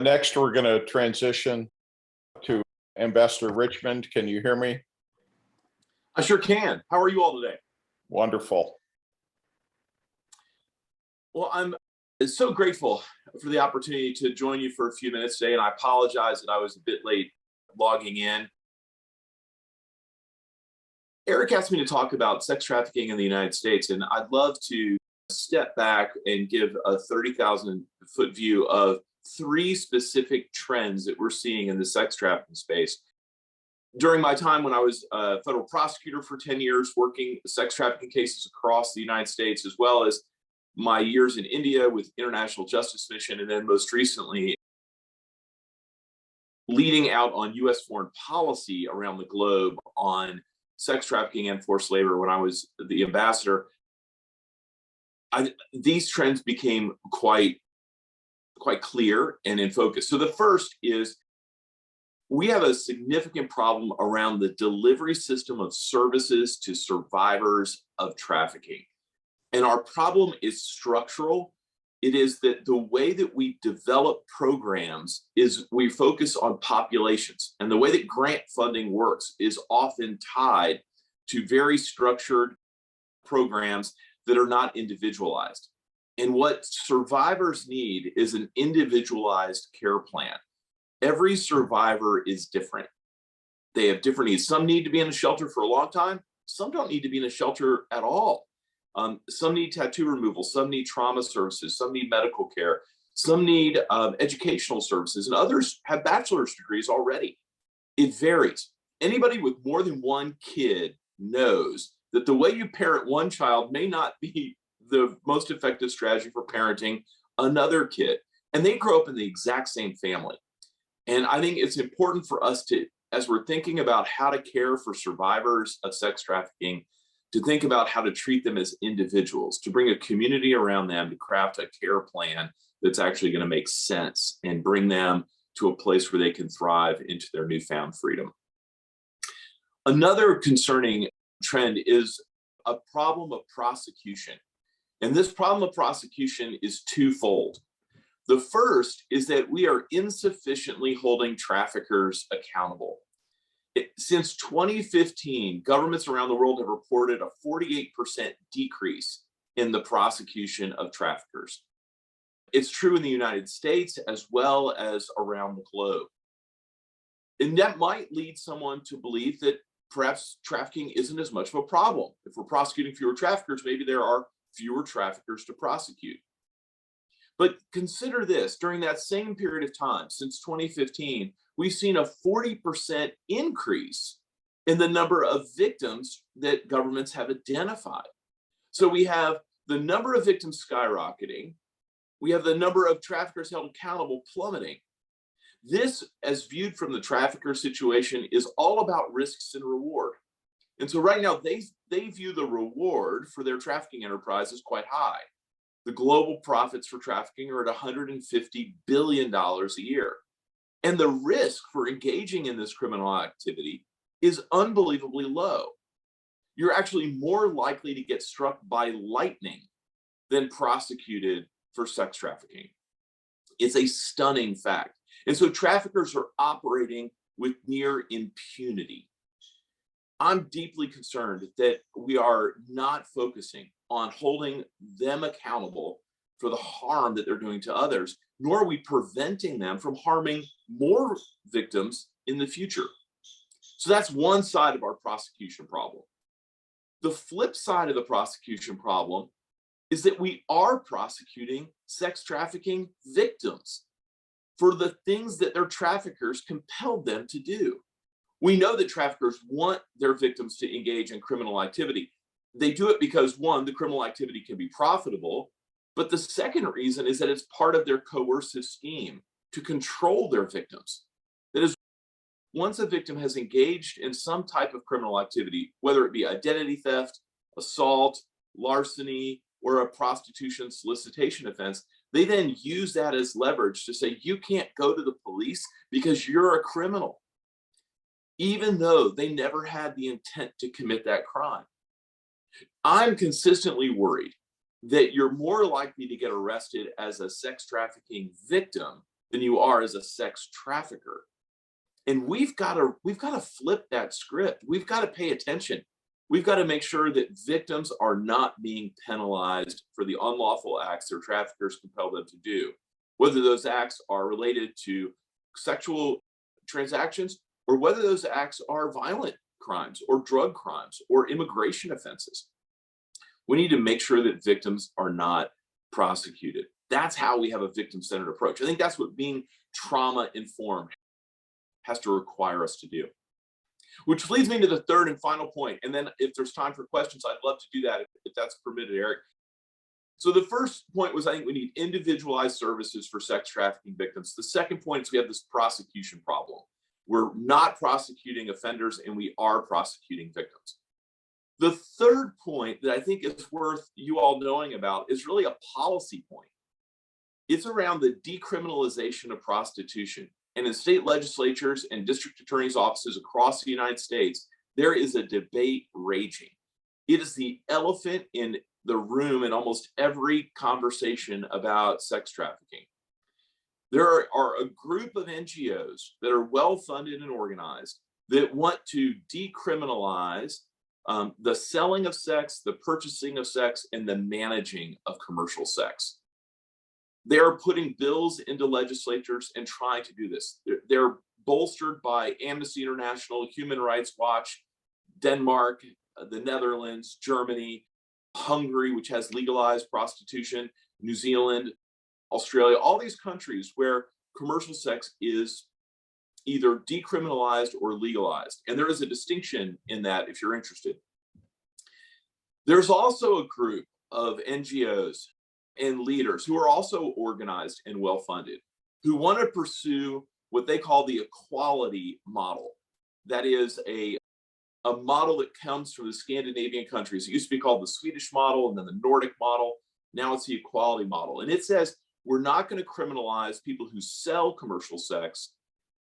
Next, we're going to transition to Ambassador Richmond. Can you hear me? I sure can. How are you all today? Wonderful. Well, I'm so grateful for the opportunity to join you for a few minutes today, and I apologize that I was a bit late logging in. Eric asked me to talk about sex trafficking in the United States, and I'd love to step back and give a 30,000-foot view of three specific trends that we're seeing in the sex trafficking space. During my time when I was a federal prosecutor for 10 years, working sex trafficking cases across the United States, as well as my years in India with International Justice Mission, and then most recently leading out on U.S. foreign policy around the globe on sex trafficking and forced labor when I was the ambassador, these trends became quite clear and in focus. So the first is we have a significant problem around the delivery system of services to survivors of trafficking. And our problem is structural. It is that the way that we develop programs is we focus on populations. And the way that grant funding works is often tied to very structured programs that are not individualized. And what survivors need is an individualized care plan. Every survivor is different. They have different needs. Some need to be in a shelter for a long time. Some don't need to be in a shelter at all. Some need tattoo removal. Some need trauma services. Some need medical care. Some need educational services. And others have bachelor's degrees already. It varies. Anybody with more than one kid knows that the way you parent one child may not be the most effective strategy for parenting another kid. And they grow up in the exact same family. And I think it's important for us to, as we're thinking about how to care for survivors of sex trafficking, to think about how to treat them as individuals, to bring a community around them, to craft a care plan that's actually going to make sense and bring them to a place where they can thrive into their newfound freedom. Another concerning trend is a problem of prosecution. And this problem of prosecution is twofold. The first is that we are insufficiently holding traffickers accountable. Since 2015, governments around the world have reported a 48% decrease in the prosecution of traffickers. It's true in the United States as well as around the globe. And that might lead someone to believe that perhaps trafficking isn't as much of a problem. If we're prosecuting fewer traffickers, maybe there are fewer traffickers to prosecute. But consider this, during that same period of time, since 2015, we've seen a 40% increase in the number of victims that governments have identified. So we have the number of victims skyrocketing. We have the number of traffickers held accountable plummeting. This, as viewed from the trafficker situation, is all about risks and reward. And so right now, they view the reward for their trafficking enterprise as quite high. The global profits for trafficking are at $150 billion a year. And the risk for engaging in this criminal activity is unbelievably low. You're actually more likely to get struck by lightning than prosecuted for sex trafficking. It's a stunning fact. And so traffickers are operating with near impunity. I'm deeply concerned that we are not focusing on holding them accountable for the harm that they're doing to others, nor are we preventing them from harming more victims in the future. So that's one side of our prosecution problem. The flip side of the prosecution problem is that we are prosecuting sex trafficking victims for the things that their traffickers compelled them to do. We know that traffickers want their victims to engage in criminal activity. They do it because, one, the criminal activity can be profitable, but the second reason is that it's part of their coercive scheme to control their victims. That is, once a victim has engaged in some type of criminal activity, whether it be identity theft, assault, larceny, or a prostitution solicitation offense, they then use that as leverage to say, you can't go to the police because you're a criminal, even though they never had the intent to commit that crime. I'm consistently worried that you're more likely to get arrested as a sex trafficking victim than you are as a sex trafficker. And we've got to flip that script. We've got to pay attention. We've got to make sure that victims are not being penalized for the unlawful acts their traffickers compel them to do, whether those acts are related to sexual transactions or whether those acts are violent crimes or drug crimes or immigration offenses. We need to make sure that victims are not prosecuted. That's how we have a victim-centered approach. I think that's what being trauma-informed has to require us to do. Which leads me to the third and final point. And then if there's time for questions, I'd love to do that if that's permitted, Eric. So the first point was, I think we need individualized services for sex trafficking victims. The second point is we have this prosecution problem. We're not prosecuting offenders and we are prosecuting victims. The third point that I think is worth you all knowing about is really a policy point. It's around the decriminalization of prostitution. And in state legislatures and district attorneys' offices across the United States, there is a debate raging. It is the elephant in the room in almost every conversation about sex trafficking. There are a group of NGOs that are well-funded and organized that want to decriminalize the selling of sex, the purchasing of sex, and the managing of commercial sex. They're putting bills into legislatures and trying to do this. They're bolstered by Amnesty International, Human Rights Watch, Denmark, the Netherlands, Germany, Hungary, which has legalized prostitution, New Zealand, Australia, all these countries where commercial sex is either decriminalized or legalized. And there is a distinction in that if you're interested. There's also a group of NGOs and leaders who are also organized and well-funded, who want to pursue what they call the equality model. That is a model that comes from the Scandinavian countries. It used to be called the Swedish model and then the Nordic model. Now it's the equality model. And it says we're not going to criminalize people who sell commercial sex,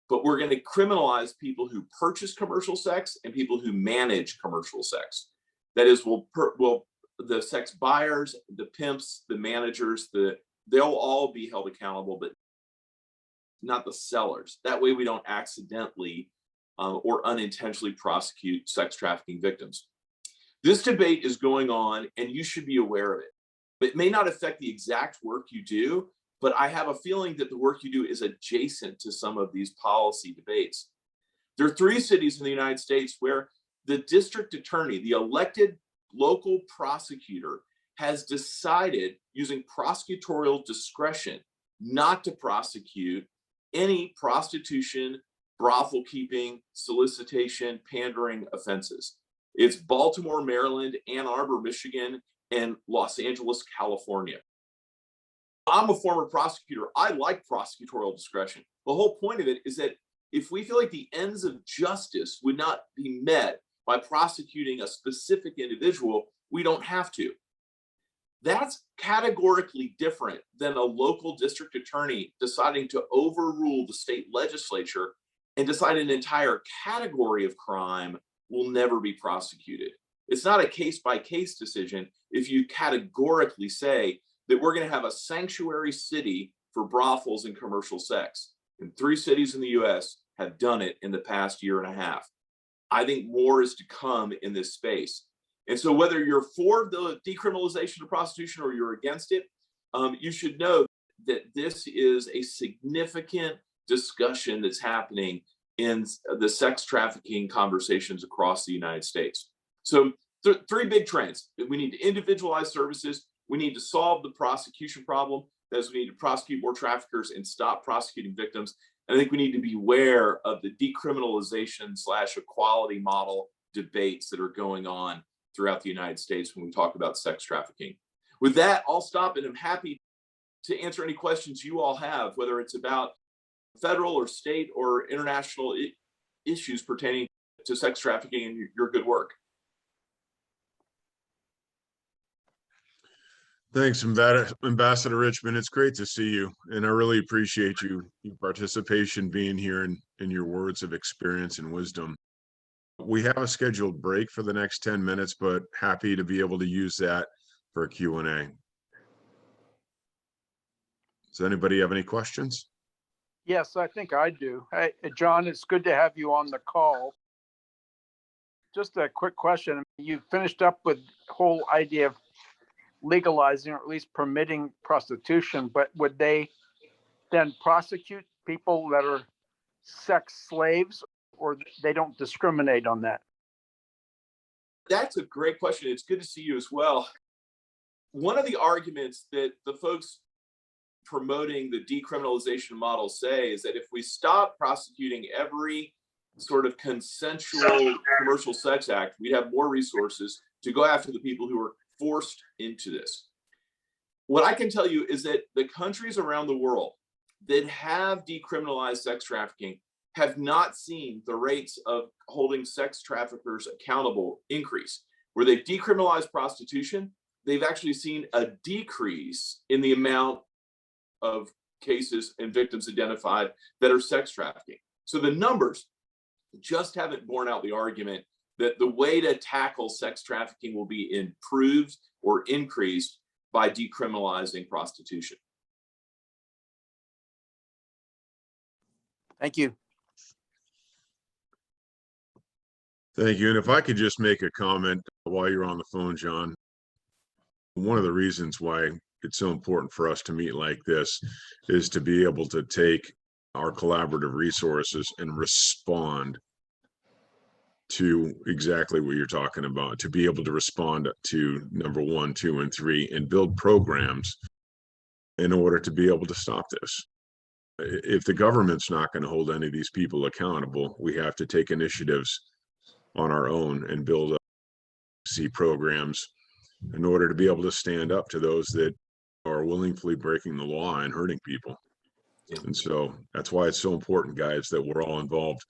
but we're going to criminalize people who purchase commercial sex and people who manage commercial sex. That is, the sex buyers, the pimps, the managers, they'll all be held accountable, but not the sellers. That way we don't accidentally or unintentionally prosecute sex trafficking victims. This debate is going on and you should be aware of it. It may not affect the exact work you do, but I have a feeling that the work you do is adjacent to some of these policy debates. There are 3 cities in the United States where the district attorney, the elected local prosecutor, has decided using prosecutorial discretion not to prosecute any prostitution, brothel keeping, solicitation, pandering offenses. It's Baltimore, Maryland, Ann Arbor, Michigan, and Los Angeles, California. I'm a former prosecutor. I like prosecutorial discretion. The whole point of it is that if we feel like the ends of justice would not be met by prosecuting a specific individual, we don't have to. That's categorically different than a local district attorney deciding to overrule the state legislature and decide an entire category of crime will never be prosecuted. It's not a case-by-case decision if you categorically say that we're going to have a sanctuary city for brothels and commercial sex. And 3 cities in the US have done it in the past year and a half. I think more is to come in this space. And so whether you're for the decriminalization of prostitution or you're against it, you should know that this is a significant discussion that's happening in the sex trafficking conversations across the United States. So 3 big trends. We need to individualize services. We need to solve the prosecution problem. That is, we need to prosecute more traffickers and stop prosecuting victims. And I think we need to be aware of the decriminalization/equality model debates that are going on throughout the United States when we talk about sex trafficking. With that, I'll stop and I'm happy to answer any questions you all have, whether it's about federal or state or international issues pertaining to sex trafficking and your good work. Thanks, Ambassador Richmond. It's great to see you, and I really appreciate your participation, being here, and your words of experience and wisdom. We have a scheduled break for the next 10 minutes, but happy to be able to use that for a Q&A. Does anybody have any questions? Yes, I think I do. Hey, John, it's good to have you on the call. Just a quick question. You finished up with the whole idea of legalizing or at least permitting prostitution, but would they then prosecute people that are sex slaves, or they don't discriminate on that? That's a great question. It's good to see you as well. One of the arguments that the folks promoting the decriminalization model say is that if we stop prosecuting every sort of consensual commercial sex act, we'd have more resources to go after the people who are forced into this. What I can tell you is that the countries around the world that have decriminalized sex trafficking have not seen the rates of holding sex traffickers accountable increase. Where they've decriminalized prostitution, they've actually seen a decrease in the amount of cases and victims identified that are sex trafficking. So the numbers just haven't borne out the argument that the way to tackle sex trafficking will be improved or increased by decriminalizing prostitution. Thank you. Thank you. And if I could just make a comment while you're on the phone, John, one of the reasons why it's so important for us to meet like this is to be able to take our collaborative resources and respond to exactly what you're talking about, to be able to respond to number 1, 2, and 3, and build programs in order to be able to stop this. If the government's not going to hold any of these people accountable, we have to take initiatives on our own and build up programs in order to be able to stand up to those that are willingly breaking the law and hurting people. And so that's why it's so important, guys, that we're all involved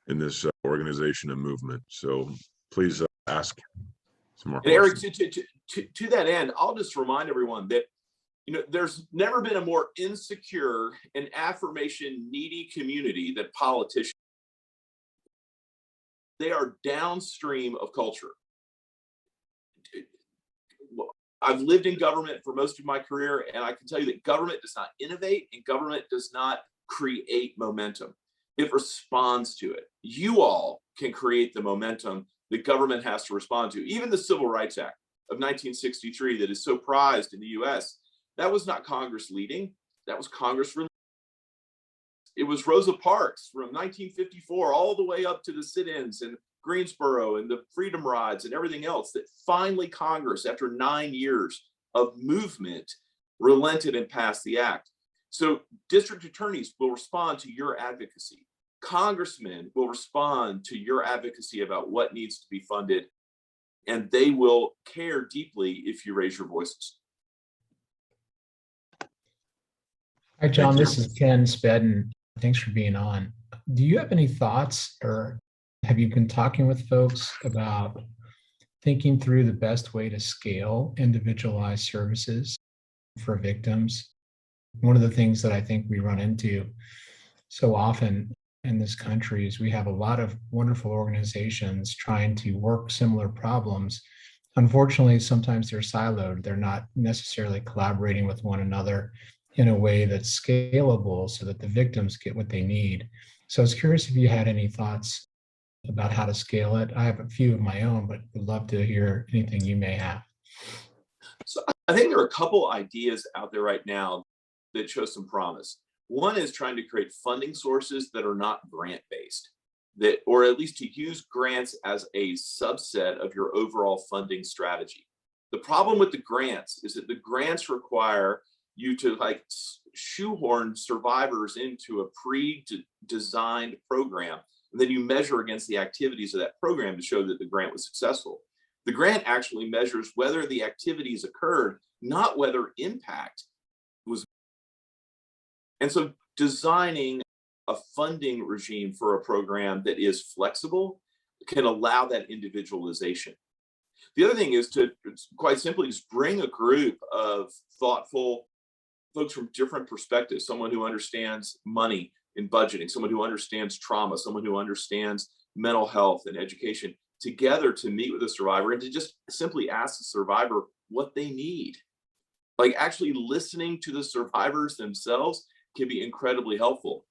in this organization and movement. So please ask some more questions. Eric, to that end, I'll just remind everyone that there's never been a more insecure and affirmation needy community than politicians. They are downstream of culture. I've lived in government for most of my career, and I can tell you that government does not innovate and government does not create momentum. It responds to it. You all can create the momentum the government has to respond to. Even the Civil Rights Act of 1963 that is so prized in the US, that was not Congress leading, that was Congress. It was Rosa Parks from 1954 all the way up to the sit-ins and Greensboro and the Freedom Rides and everything else that finally Congress, after 9 years of movement, relented and passed the act. So district attorneys will respond to your advocacy. Congressmen will respond to your advocacy about what needs to be funded, and they will care deeply if you raise your voices. Hi, John, this is Ken Spedden. Thanks for being on. Do you have any thoughts, or have you been talking with folks about thinking through the best way to scale individualized services for victims? One of the things that I think we run into so often in this country is we have a lot of wonderful organizations trying to work similar problems. Unfortunately, sometimes they're siloed. They're not necessarily collaborating with one another in a way that's scalable so that the victims get what they need. So I was curious if you had any thoughts about how to scale it. I have a few of my own, but would love to hear anything you may have. So I think there are a couple ideas out there right now that show some promise. One is trying to create funding sources that are not grant-based, that, or at least to use grants as a subset of your overall funding strategy. The problem with the grants is that the grants require you to shoehorn survivors into a pre-designed program, and then you measure against the activities of that program to show that the grant was successful. The grant actually measures whether the activities occurred, not whether impact was. And so designing a funding regime for a program that is flexible can allow that individualization. The other thing is to quite simply just bring a group of thoughtful folks from different perspectives, someone who understands money and budgeting, someone who understands trauma, someone who understands mental health and education, together to meet with the survivor and to just simply ask the survivor what they need. Like actually listening to the survivors themselves can be incredibly helpful.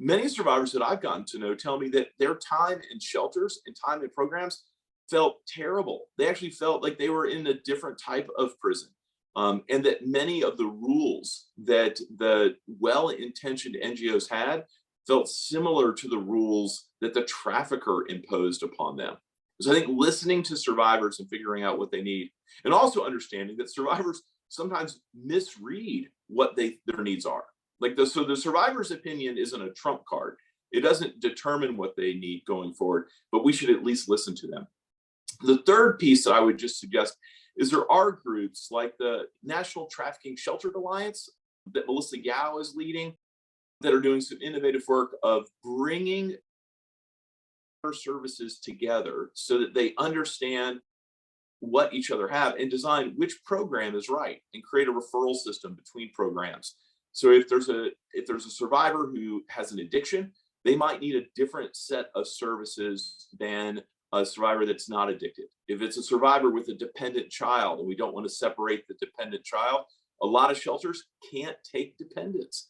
Many survivors that I've gotten to know tell me that their time in shelters and time in programs felt terrible. They actually felt like they were in a different type of prison. And that many of the rules that the well-intentioned NGOs had felt similar to the rules that the trafficker imposed upon them. So I think listening to survivors and figuring out what they need, and also understanding that survivors sometimes misread what their needs are. So the survivor's opinion isn't a trump card. It doesn't determine what they need going forward, but we should at least listen to them. The third piece that I would just suggest is there are groups like the National Trafficking Sheltered Alliance that Melissa Yao is leading that are doing some innovative work of bringing services together so that they understand what each other have and design which program is right and create a referral system between programs. So if there's a survivor who has an addiction, they might need a different set of services than a survivor that's not addicted. If it's a survivor with a dependent child and we don't want to separate the dependent child, a lot of shelters can't take dependents.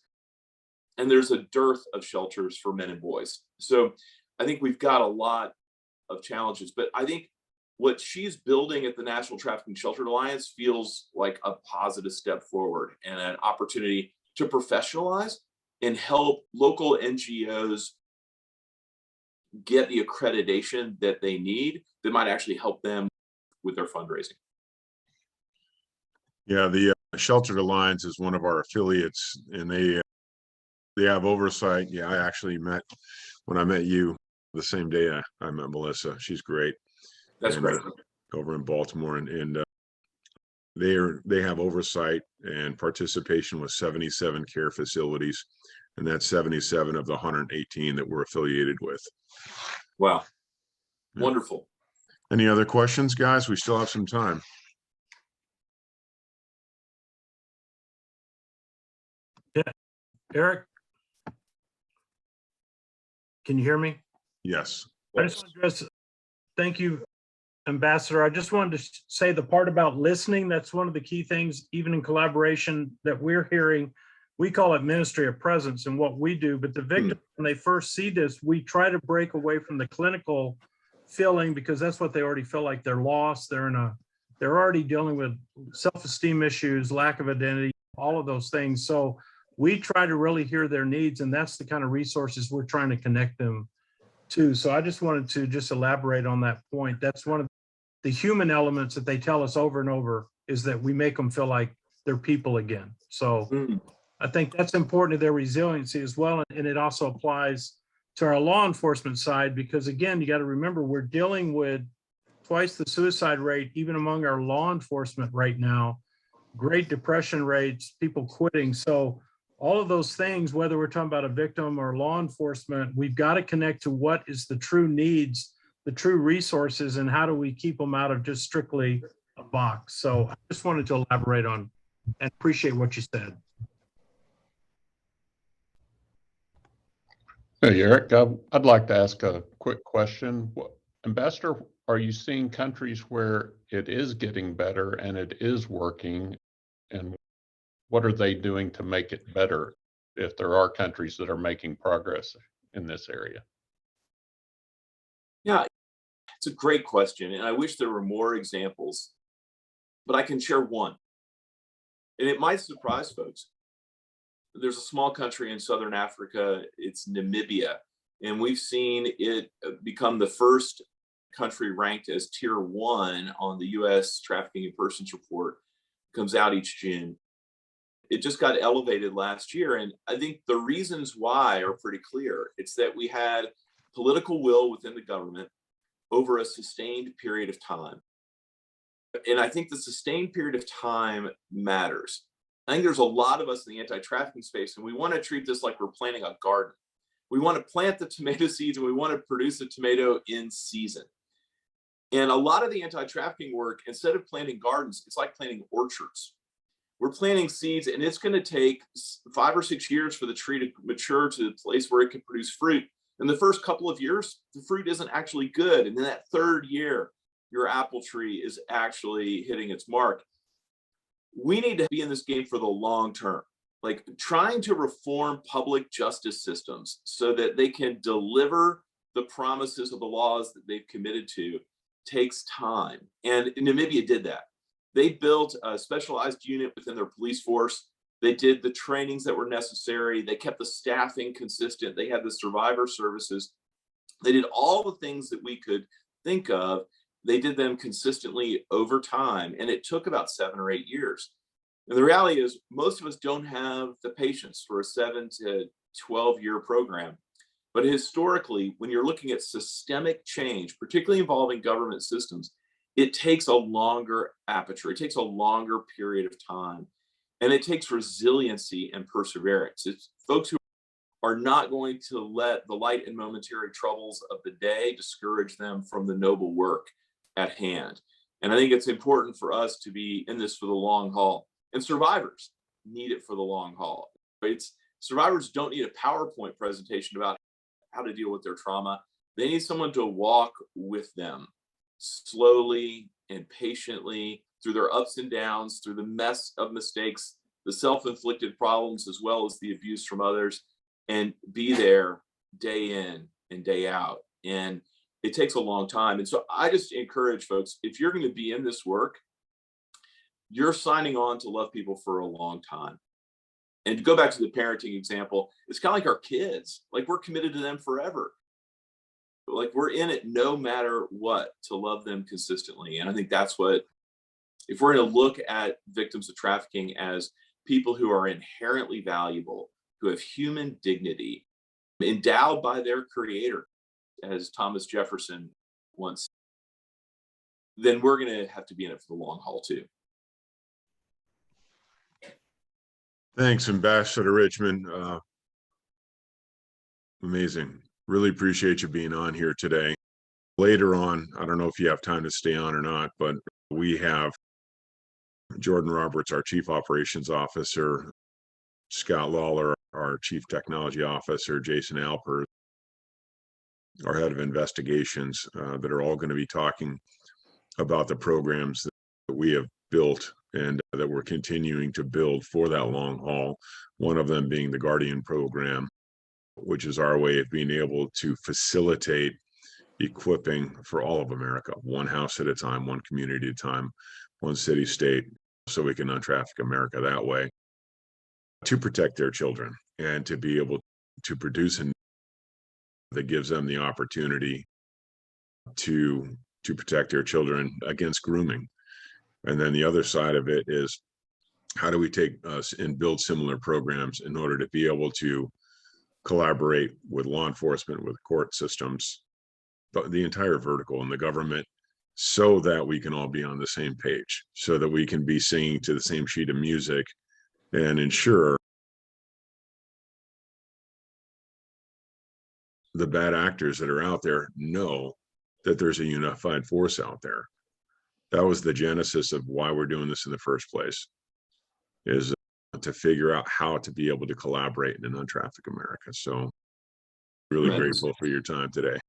And there's a dearth of shelters for men and boys. So I think we've got a lot of challenges, but I think what she's building at the National Trafficking Sheltered Alliance feels like a positive step forward and an opportunity to professionalize and help local NGOs get the accreditation that they need that might actually help them with their fundraising. Yeah, the Sheltered Alliance is one of our affiliates, and they have oversight. Yeah, I actually when I met you the same day I met Melissa. She's great. That's great. Over in Baltimore, and they have oversight and participation with 77 care facilities, and that's 77 of the 118 that we're affiliated with. Wow. Yeah. Wonderful. Any other questions, guys? We still have some time. Yeah, Eric, can you hear me? Yes. I just want to address, thank you, Ambassador. I just wanted to say the part about listening, that's one of the key things, even in collaboration that we're hearing. We call it ministry of presence and what we do, but the victims, when they first see this, we try to break away from the clinical feeling because that's what they already feel like. They're lost. They're already dealing with self-esteem issues, lack of identity, all of those things. So we try to really hear their needs, and that's the kind of resources we're trying to connect them to. So I just wanted to just elaborate on that point. That's one of the human elements that they tell us over and over, is that we make them feel like they're people again. So I think that's important to their resiliency as well. And it also applies to our law enforcement side, because again, you got to remember, we're dealing with twice the suicide rate, even among our law enforcement right now, great depression rates, people quitting. So all of those things, whether we're talking about a victim or law enforcement, we've got to connect to what is the true needs, the true resources, and how do we keep them out of just strictly a box. So I just wanted to elaborate on and appreciate what you said. Hey, Eric, I'd like to ask a quick question. Ambassador, are you seeing countries where it is getting better and it is working? And what are they doing to make it better if there are countries that are making progress in this area? Yeah, it's a great question. And I wish there were more examples, but I can share one. And it might surprise folks. There's a small country in Southern Africa, it's Namibia, and we've seen it become the first country ranked as tier 1 on the US Trafficking in Persons report. It comes out each June. It just got elevated last year, and I think the reasons why are pretty clear. It's that we had political will within the government over a sustained period of time. And I think the sustained period of time matters. I think there's a lot of us in the anti-trafficking space, and we want to treat this like we're planting a garden. We want to plant the tomato seeds and we want to produce a tomato in season. And a lot of the anti-trafficking work, instead of planting gardens, it's like planting orchards. We're planting seeds, and it's going to take 5 or 6 years for the tree to mature to the place where it can produce fruit. In the first couple of years, the fruit isn't actually good. And in that 3rd year, your apple tree is actually hitting its mark. We need to be in this game for the long term. like trying to reform public justice systems so that they can deliver the promises of the laws that they've committed to takes time. And Namibia did that. They built a specialized unit within their police force. They did the trainings that were necessary. They kept the staffing consistent. They had the survivor services. They did all the things that we could think of. They did them consistently over time. And it took about 7 or 8 years. And the reality is most of us don't have the patience for a 7 to 12-year program. But historically, when you're looking at systemic change, particularly involving government systems, it takes a longer aperture. It takes a longer period of time. And it takes resiliency and perseverance. It's folks who are not going to let the light and momentary troubles of the day discourage them from the noble work at hand. And I think it's important for us to be in this for the long haul. And survivors need it for the long haul. Survivors don't need a PowerPoint presentation about how to deal with their trauma. They need someone to walk with them slowly and patiently through their ups and downs, through the mess of mistakes, the self-inflicted problems, as well as the abuse from others, and be there day in and day out. And it takes a long time. And so I just encourage folks, if you're going to be in this work, you're signing on to love people for a long time. And to go back to the parenting example, it's kind of like our kids. Like, we're committed to them forever. Like, we're in it no matter what to love them consistently. And I think that's what, if we're going to look at victims of trafficking as people who are inherently valuable, who have human dignity, endowed by their creator, as Thomas Jefferson once said, then we're going to have to be in it for the long haul too. Thanks, Ambassador Richmond. Amazing. Really appreciate you being on here today. Later on, I don't know if you have time to stay on or not, but we have Jordan Roberts, our Chief Operations Officer, Scott Lawler, our Chief Technology Officer, Jason Alper, our Head of Investigations, that are all going to be talking about the programs that we have built and that we're continuing to build for that long haul. One of them being the Guardian program, which is our way of being able to facilitate equipping for all of America, one house at a time, one community at a time, one city, state, so we can untraffic America that way, to protect their children and to be able to produce a that gives them the opportunity to protect their children against grooming. And then the other side of it is, how do we take us and build similar programs in order to be able to collaborate with law enforcement, with court systems, the entire vertical in the government, so that we can all be on the same page, so that we can be singing to the same sheet of music and ensure the bad actors that are out there know that there's a unified force out there. That was the genesis of why we're doing this in the first place, is to figure out how to be able to collaborate in an untrafficked America. So really grateful for your time today.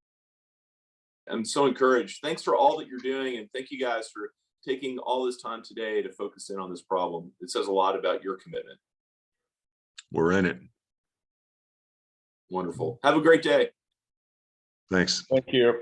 I'm so encouraged. Thanks for all that you're doing. And thank you guys for taking all this time today to focus in on this problem. It says a lot about your commitment. We're in it. Wonderful. Have a great day. Thanks. Thank you.